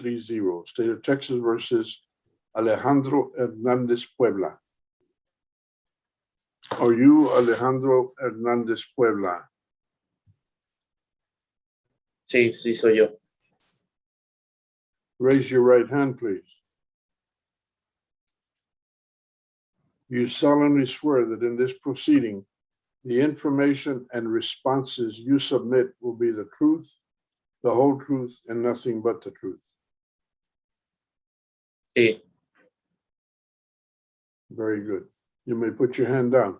130, State of Texas versus Alejandro Hernandez, Puebla. Are you Alejandro Hernandez, Puebla? Sí, sí, soy yo. Raise your right hand, please. You solemnly swear that in this proceeding, the information and responses you submit will be the truth, the whole truth, and nothing but the truth. Sí, Very good. You may put your hand down.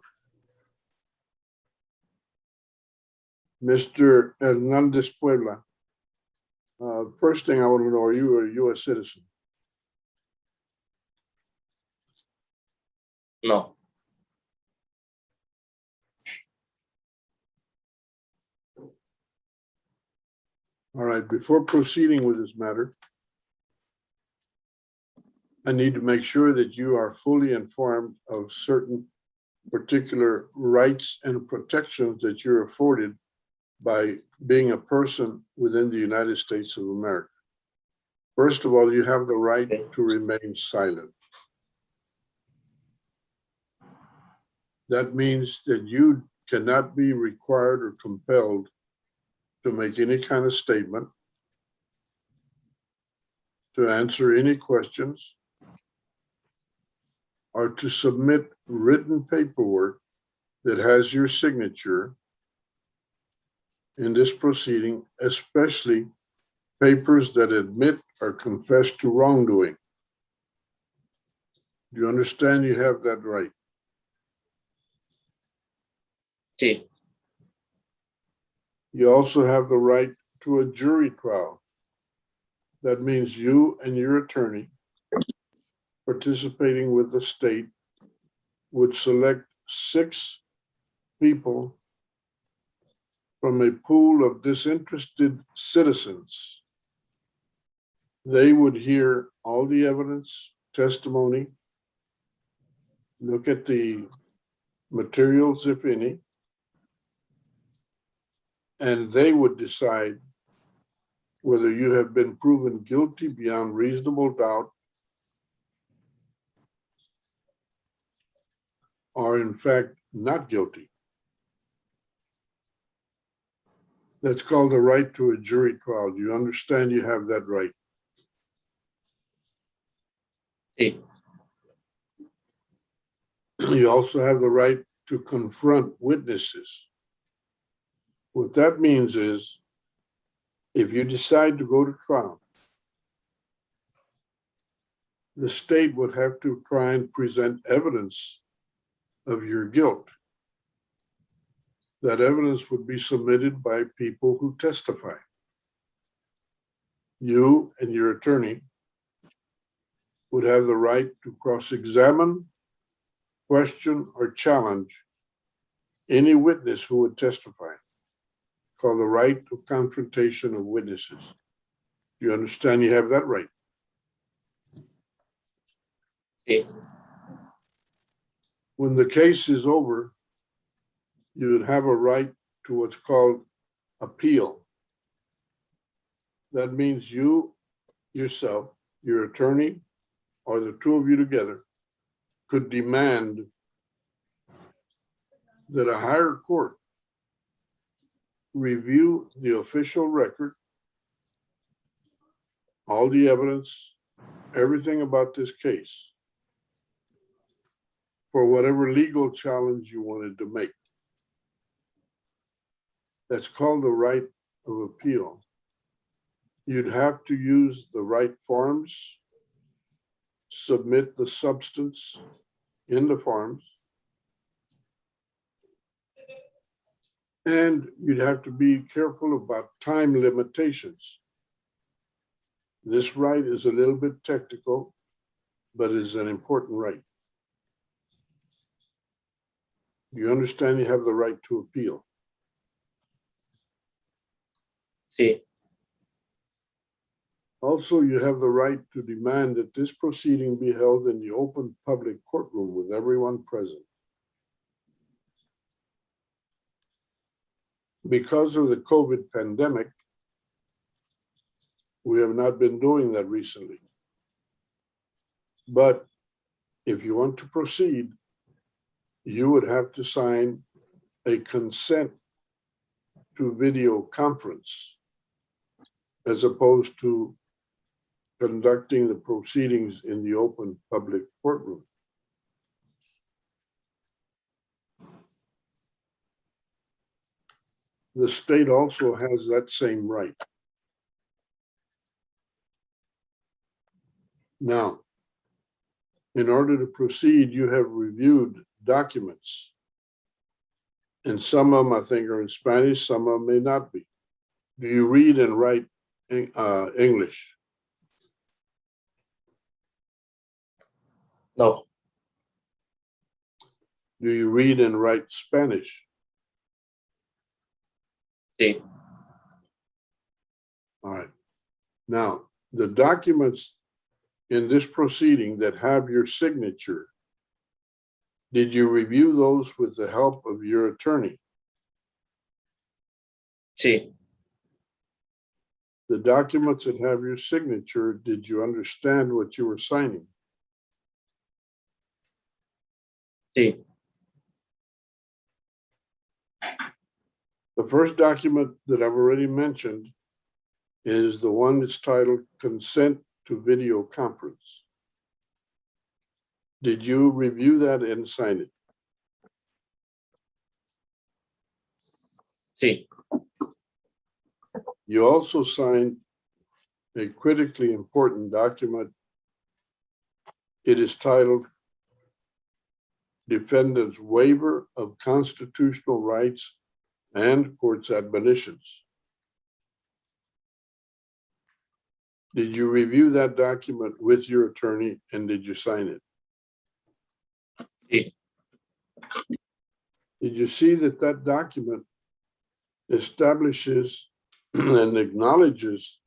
Mr. Hernandez, Puebla. First thing I want to know, are you a U.S. citizen? no. All right, before proceeding with this matter, I need to make sure that you are fully informed of certain particular rights and protections that you're afforded by being a person within the United States of America. First of all, you have the right to remain silent. That means that you cannot be required or compelled to make any kind of statement, to answer any questions, or to submit written paperwork that has your signature in this proceeding, especially papers that admit or confess to wrongdoing. Do you understand you have that right? Sí, You also have the right to a jury trial. That means you and your attorney participating with the state would select 6 people from a pool of disinterested citizens. They would hear all the evidence, testimony, look at the materials, if any, and they would decide whether you have been proven guilty beyond reasonable doubt or in fact not guilty. That's called the right to a jury trial. Do you understand you have that right? sí, You also have the right to confront witnesses. What that means is, if you decide to go to trial, the state would have to try and present evidence of your guilt. That evidence would be submitted by people who testify. You and your attorney would have the right to cross-examine, question, or challenge any witness who would testify, called the right of confrontation of witnesses. Do you understand you have that right? sí, When the case is over, you would have a right to what's called appeal. That means you yourself, your attorney, or the two of you together could demand that a higher court review the official record, all the evidence, everything about this case, for whatever legal challenge you wanted to make. That's called the right of appeal. You'd have to use the right forms, submit the substance in the forms, and you'd have to be careful about time limitations. This right is a little bit technical, but is an important right. You understand you have the right to appeal. sí, Also, you have the right to demand that this proceeding be held in the open public courtroom with everyone present. Because of the COVID pandemic, We have not been doing that recently. But if you want to proceed, you would have to sign a consent to video conference as opposed to conducting the proceedings in the open public courtroom. The state also has that same right. Now, in order to proceed, you have reviewed documents. And some of them, I think, are in Spanish, some of them may not be. Do you read and write English? No. Do you read and write Spanish? Sí. All right. Now, the documents in this proceeding that have your signature, did you review those with the help of your attorney? Sí. The documents that have your signature, did you understand what you were signing? Sí. The first document that I've already mentioned is the one that's titled Consent to Video Conference. Did you review that and sign it? Sí. You also signed a critically important document. It is titled Defendant's Waiver of Constitutional Rights and Court's Admonitions. Did you review that document with your attorney and did you sign it? Sí. Did you see that that document establishes and acknowledges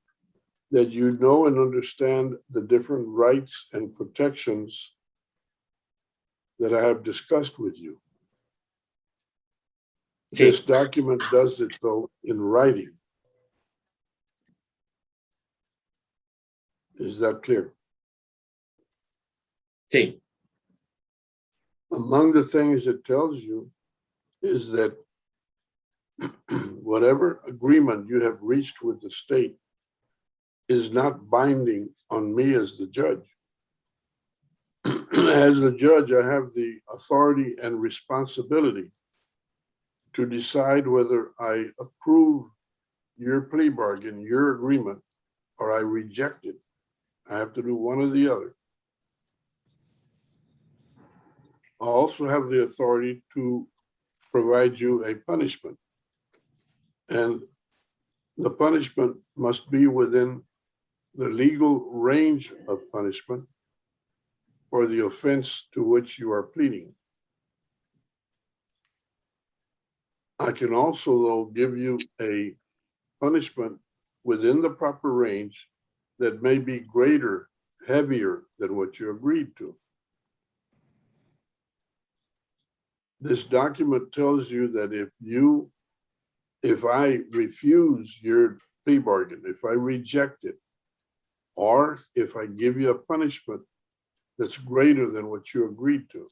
that you know and understand the different rights and protections that I have discussed with you? Sí. This document does it, though, in writing. Is that clear? Sí. Among the things it tells you is that whatever agreement you have reached with the state is not binding on me as the judge. As the judge, I have the authority and responsibility to decide whether I approve your plea bargain, your agreement, or I reject it. I have to do one or the other. I also have the authority to provide you a punishment. And the punishment must be within the legal range of punishment for the offense to which you are pleading. I can also, though, give you a punishment within the proper range that may be greater, heavier than what you agreed to. This document tells you that if I refuse your plea bargain, if I reject it, or if I give you a punishment that's greater than what you agreed to,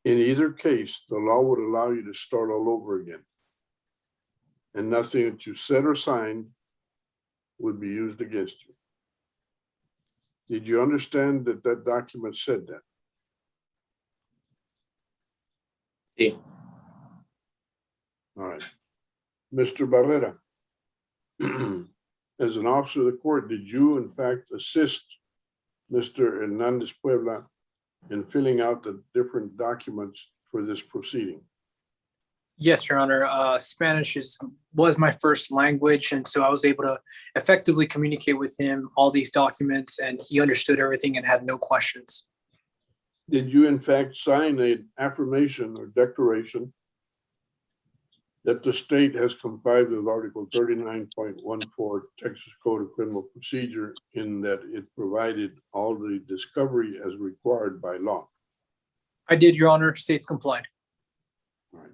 in either case, the law would allow you to start all over again. And nothing that you said or signed would be used against you. Did you understand that that document said that? Sí. All right. Mr. Barrera, as an officer of the court, did you in fact assist Mr. Hernandez Puebla in filling out the different documents for this proceeding? Yes, Your Honor. Spanish was my first language, and so I was able to effectively communicate with him all these documents, and he understood everything and had no questions. Did you in fact sign an affirmation or declaration that the state has complied with Article 39.14 Texas Code of Criminal Procedure in that it provided all the discovery as required by law? I did, Your Honor. States complied. All right.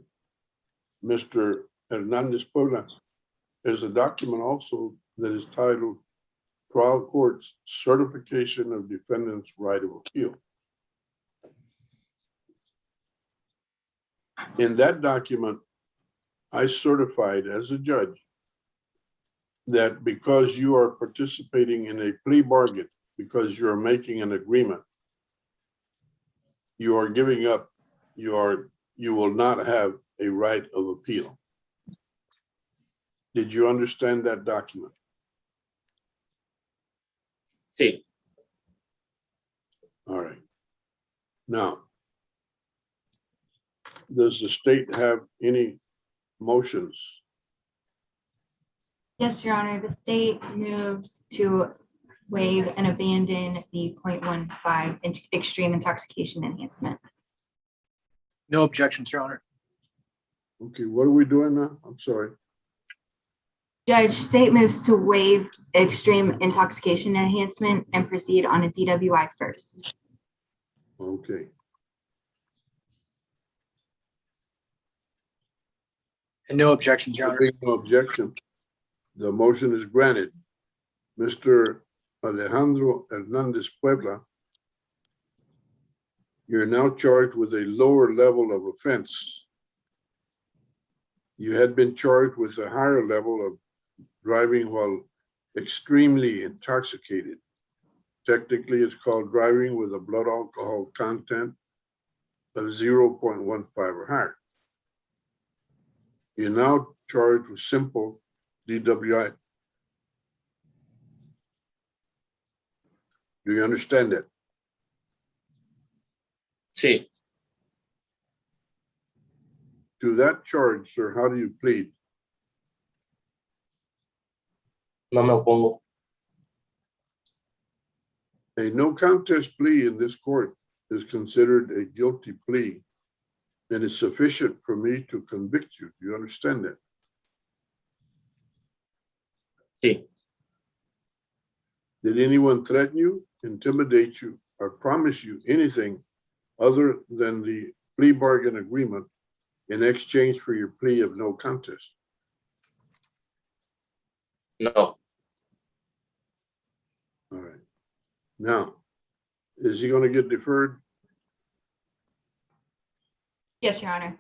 Mr. Hernandez Puebla, there's a document also that is titled Trial Court's Certification of Defendant's Right of Appeal. In that document, I certified as a judge that because you are participating in a plea bargain, because you are making an agreement, you are giving up, you will not have a right of appeal. Did you understand that document? Sí. All right. Now, does the state have any motions? Yes, Your Honor, the state moves to waive and abandon the 0.15 extreme intoxication enhancement. No objections, Your Honor. Okay, what are we doing now? I'm sorry. Judge, state moves to waive extreme intoxication enhancement and proceed on a DWI first. Okay. And no objections, Your There Honor. being no objection, the motion is granted. Mr. Alejandro Hernandez Puebla, you're now charged with a lower level of offense. You had been charged with a higher level of driving while extremely intoxicated. Technically, it's called driving with a blood alcohol content of 0.15 or higher. You're now charged with simple DWI. Do you understand that? Sí. To that charge, sir, how do you plead? No me opongo. A no contest plea in this court is considered a guilty plea, and it's sufficient for me to convict you. Do you understand that? Sí. Did anyone threaten you, intimidate you, or promise you anything other than the plea bargain agreement in exchange for your plea of no contest? No. All right. Now, is he going to get deferred? Yes, Your Honor.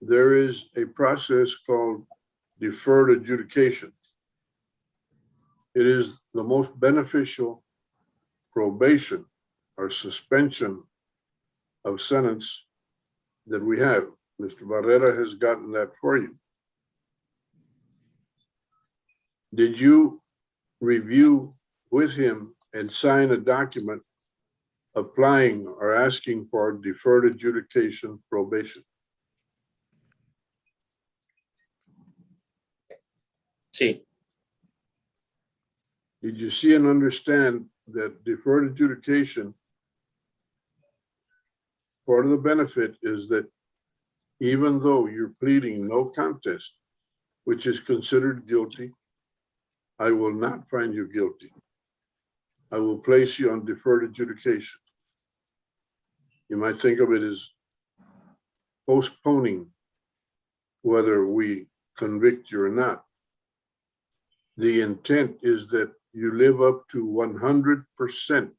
There is a process called deferred adjudication. It is the most beneficial probation or suspension of sentence that we have. Mr. Barrera has gotten that for you. Did you review with him and sign a document applying or asking for deferred adjudication probation? Sí. Did you see and understand that deferred adjudication, part of the benefit is that even though you're pleading no contest, which is considered guilty, I will not find you guilty. I will place you on deferred adjudication. You might think of it as postponing whether we convict you or not. The intent is that you live up to 100%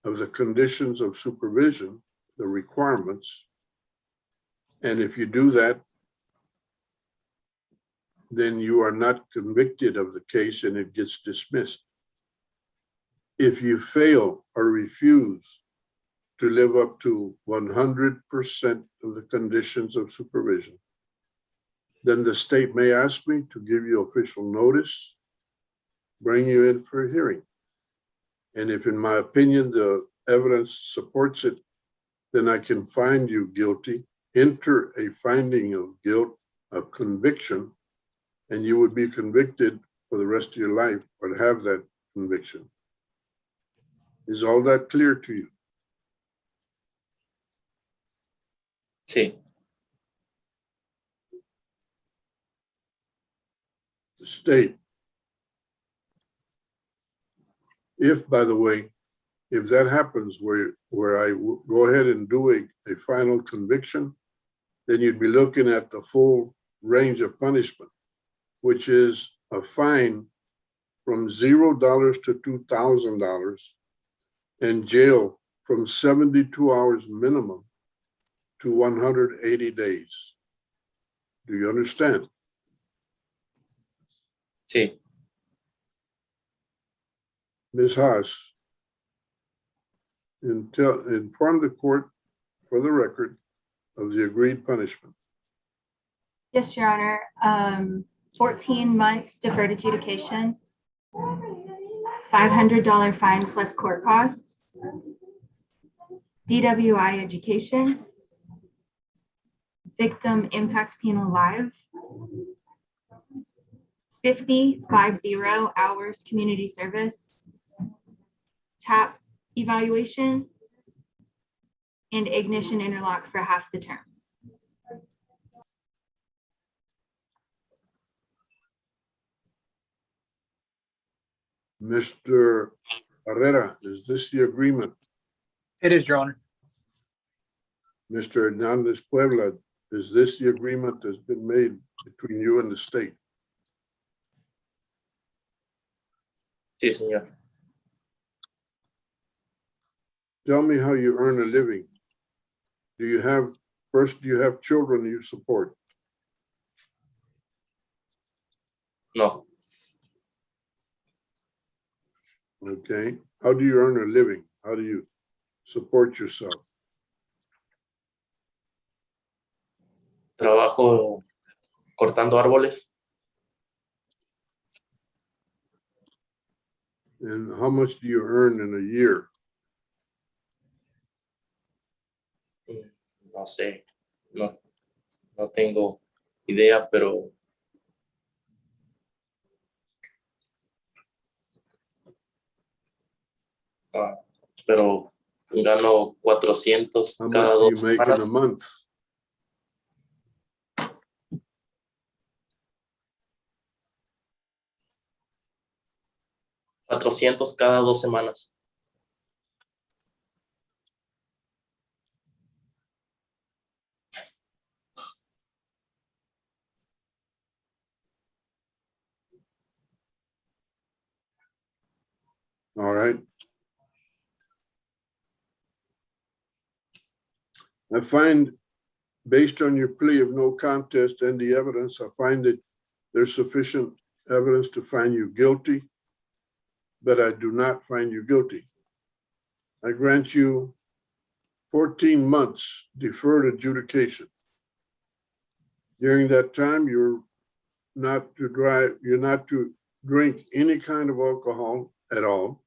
of the conditions of supervision, the requirements. And if you do that, then you are not convicted of the case and it gets dismissed. If you fail or refuse to live up to 100% of the conditions of supervision, then the state may ask me to give you official notice, bring you in for a hearing. And if, in my opinion, the evidence supports it, then I can find you guilty, enter a finding of guilt, of conviction, and you would be convicted for the rest of your life or have that conviction. Is all that clear to you? Sí. The state, if, by the way, if that happens where I go ahead and do a final conviction, then you'd be looking at the full range of punishment which is a fine from $0 to $2,000 and jail from 72 hours minimum to 180 days. Do you understand? Sí, Ms. Haas, inform the court for the record of the agreed punishment. Yes, Your Honor. 14 months deferred adjudication, $500 fine plus court costs, DWI education, victim impact penal live, 50 hours community service, TAP evaluation, and ignition interlock for half the term. Mr. Herrera, is this the agreement? It is, Your Honor. Mr. Hernandez Puebla, is this the agreement that's been made between you and the state? sí, señor. Tell me how you earn a living. Do you have children you support? No, Okay. How do you earn a living? How do you support yourself? trabajo cortando árboles. And how much do you earn in a year? No sé, no tengo idea, pero pero gano 400 How much cada do you 2 make in a semanas. month? $400 cada 2 semanas. All right. I find, based on your plea of no contest and the evidence, I find that there's sufficient evidence to find you guilty, but I do not find you guilty. I grant you 14 months deferred adjudication. During that time, you're not to drink any kind of alcohol at all.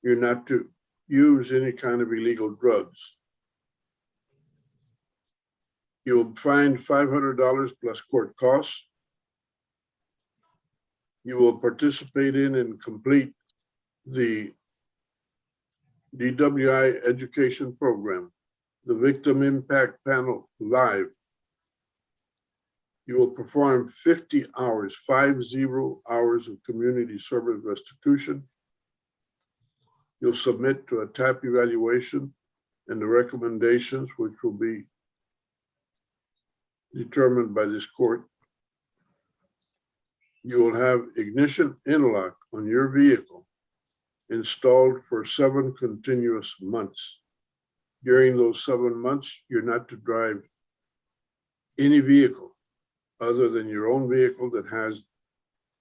You're not to use any kind of illegal drugs. You'll find $500 plus court costs. You will participate in and complete the DWI education program, the Victim Impact Panel Live. You will perform 50 hours of community service restitution. You'll submit to a TAP evaluation and the recommendations, which will be determined by this court. You will have ignition interlock on your vehicle installed for 7 continuous months. During those 7 months, you're not to drive any vehicle other than your own vehicle that has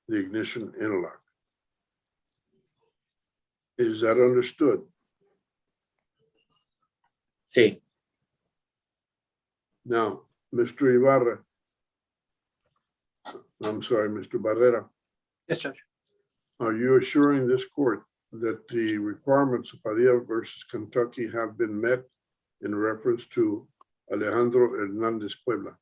the ignition interlock. Is that understood? Sí, Now, Mr. Ibarra, I'm sorry, Mr. Barrera, Yes, Judge. are you assuring this court that the requirements of Padilla versus Kentucky have been met in reference to Alejandro Hernandez Puebla?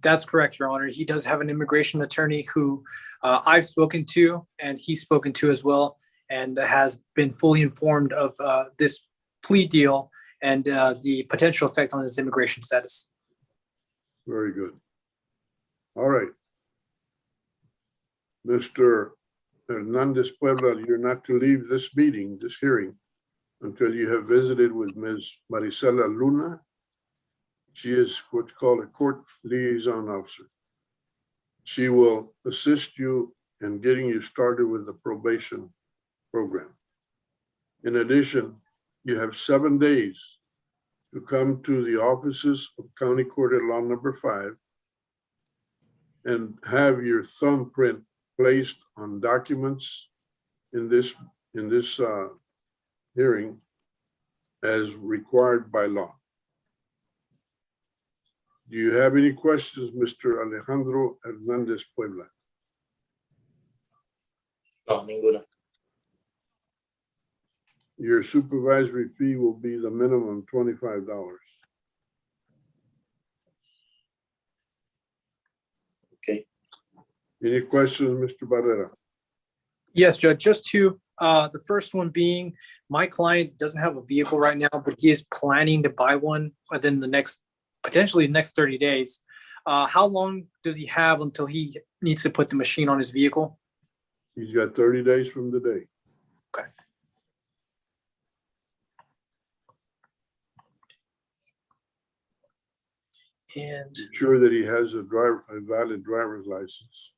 That's correct, Your Honor. He does have an immigration attorney who I've spoken to and he's spoken to as well, and has been fully informed of this plea deal and the potential effect on his immigration status. Very good. All right. Mr. Hernandez Puebla, you're not to leave this meeting, this hearing, until you have visited with Ms. Marisela Luna. She is what's called a court liaison officer. She will assist you in getting you started with the probation program. In addition, you have 7 days to come to the offices of County Court at Law Number 5 and have your thumbprint placed on documents in this hearing as required by law. Do you have any questions, Mr. Alejandro Hernandez Puebla? No, ninguna. Your supervisory fee will be the minimum $25. Okay. Any questions, Mr. Barrera? Yes, Judge, just two. The first one being, my client doesn't have a vehicle right now, but he is planning to buy one within the potentially next 30 days. How long does he have until he needs to put the machine on his vehicle? He's got 30 days from today. Okay. And Sure that he has a valid driver's license.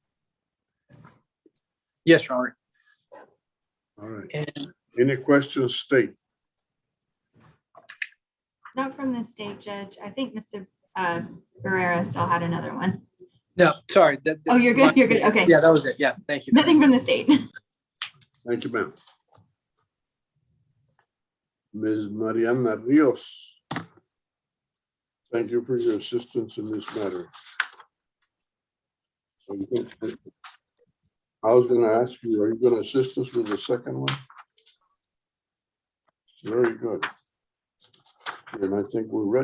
yes, Your Honor. All right. And Any questions, state? Not from the state, Judge. I think Mr. Barrera still had another one. no, sorry. Oh, you're good. You're good. Okay. Yeah, that was it. Yeah, thank you. Nothing from the state. Thank you, ma'am. Ms. Mariana Rios. Thank you for your assistance in this matter. I was going to ask you, are you going to assist us with the second one? Very good. And I think we're ready.